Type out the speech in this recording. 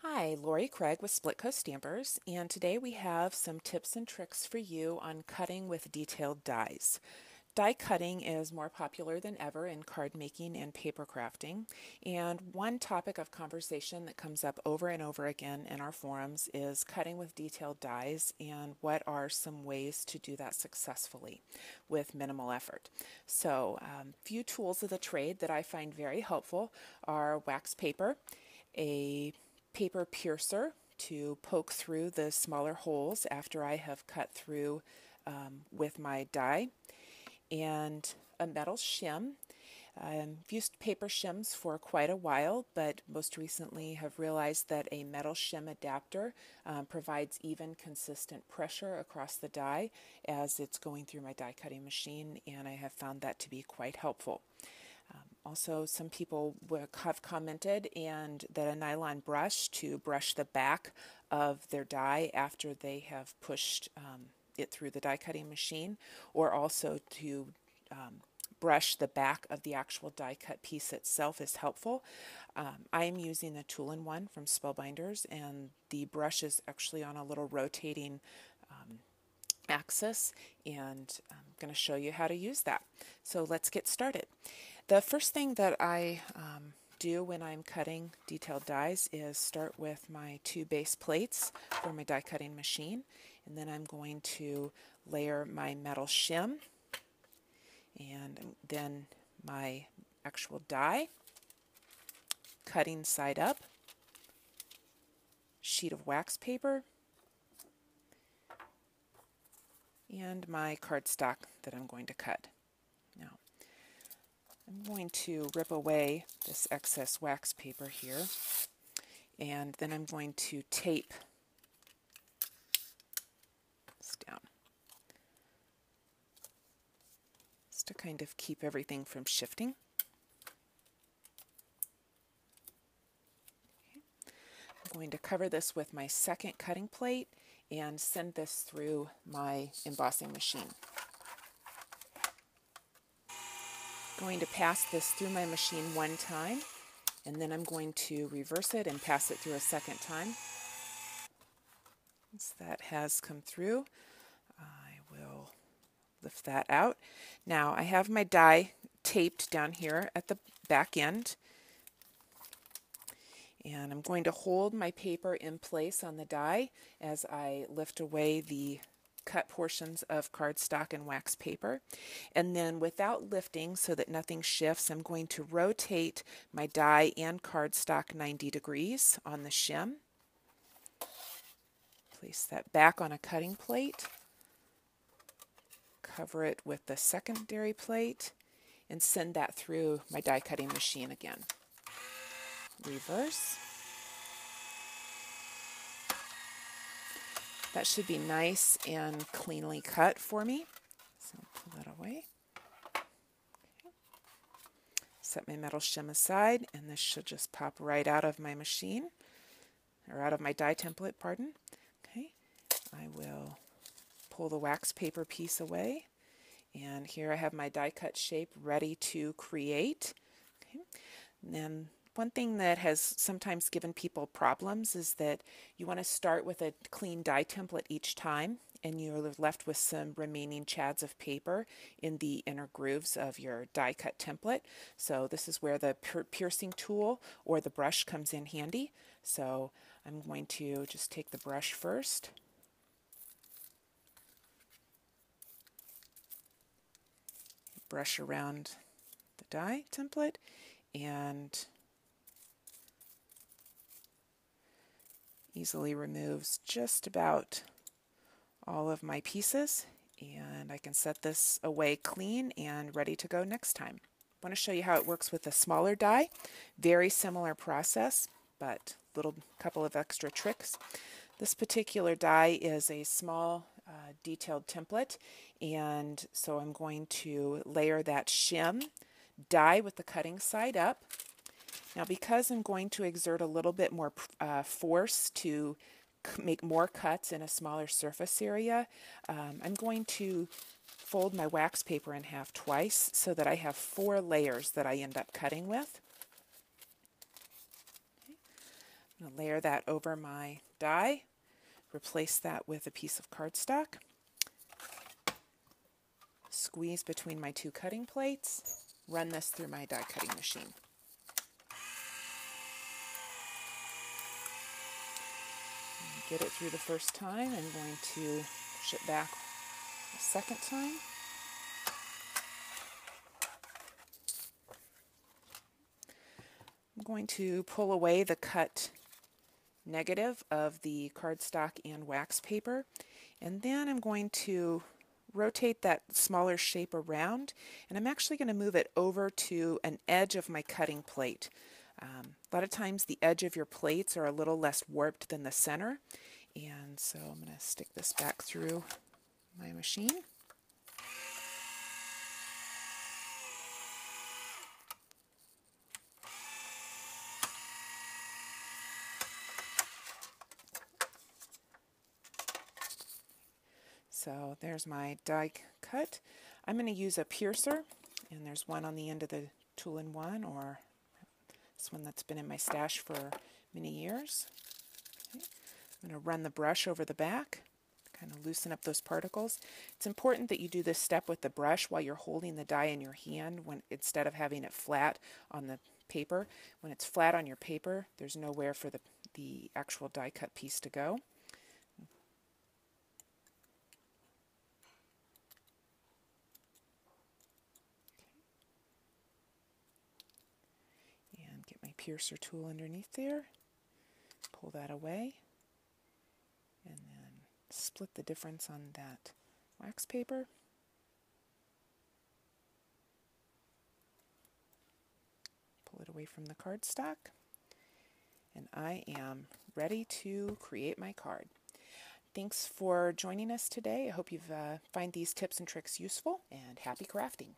Hi, Lori Craig with Splitcoaststampers, and today we have some tips and tricks for you on cutting with detailed dies. Die cutting is more popular than ever in card making and paper crafting, and one topic of conversation that comes up over and over again in our forums is cutting with detailed dies and what are some ways to do that successfully with minimal effort. So, few tools of the trade that I find very helpful are wax paper, a paper piercer to poke through the smaller holes after I have cut through with my die, and a metal shim. I've used paper shims for quite a while, but most recently have realized that a metal shim adapter provides even consistent pressure across the die as it's going through my die cutting machine, and I have found that to be quite helpful. Also, some people have commented that a nylon brush to brush the back of their die after they have pushed it through the die cutting machine, or also to brush the back of the actual die cut piece itself is helpful. I am using the Tool-in-One from Spellbinders, and the brush is actually on a little rotating axis, and I'm going to show you how to use that. So let's get started. The first thing that I do when I'm cutting detailed dies is start with my two base plates for my die cutting machine, and then I'm going to layer my metal shim and then my actual die, cutting side up, sheet of wax paper, and my cardstock that I'm going to cut. Now, I'm going to rip away this excess wax paper here, and then I'm going to tape this down just to kind of keep everything from shifting. Okay. I'm going to cover this with my second cutting plate and send this through my embossing machine. Going to pass this through my machine one time, and then I'm going to reverse it and pass it through a second time. Once that has come through, I will lift that out. Now I have my die taped down here at the back end, and I'm going to hold my paper in place on the die as I lift away the cut portions of cardstock and wax paper, and then without lifting so that nothing shifts, I'm going to rotate my die and cardstock 90 degrees on the shim. Place that back on a cutting plate, cover it with the secondary plate, and send that through my die cutting machine again. Reverse. That should be nice and cleanly cut for me. So pull that away. Okay. Set my metal shim aside, and this should just pop right out of my machine, or out of my die template, pardon. Okay. I will pull the wax paper piece away, and here I have my die cut shape ready to create. Okay. And then one thing that has sometimes given people problems is that you want to start with a clean die template each time, and you're left with some remaining chads of paper in the inner grooves of your die cut template. So this is where the piercing tool or the brush comes in handy. So I'm going to just take the brush first. Brush around the die template, and easily removes just about all of my pieces, and I can set this away clean and ready to go next time. I want to show you how it works with a smaller die. Very similar process, but little couple of extra tricks. This particular die is a small detailed template, and so I'm going to layer that shim die with the cutting side up. Now, because I'm going to exert a little bit more force to make more cuts in a smaller surface area, I'm going to fold my wax paper in half twice so that I have 4 layers that I end up cutting with. Okay. I'm going to layer that over my die, replace that with a piece of cardstock, squeeze between my two cutting plates, run this through my die cutting machine. Get it through the first time. I'm going to push it back a second time. I'm going to pull away the cut negative of the cardstock and wax paper, and then I'm going to rotate that smaller shape around, and I'm actually going to move it over to an edge of my cutting plate. A lot of times the edge of your plates are a little less warped than the center, and so I'm going to stick this back through my machine. So there's my die cut. I'm going to use a piercer, and there's one on the end of the tool-in-one, or this one that's been in my stash for many years. Okay. I'm going to run the brush over the back, kind of loosen up those particles. It's important that you do this step with the brush while you're holding the die in your hand, instead of having it flat on the paper. When it's flat on your paper, there's nowhere for the actual die cut piece to go. Get my piercer tool underneath there, pull that away, and then split the difference on that wax paper. Pull it away from the cardstock, and I am ready to create my card. Thanks for joining us today. I hope you find these tips and tricks useful, and happy crafting.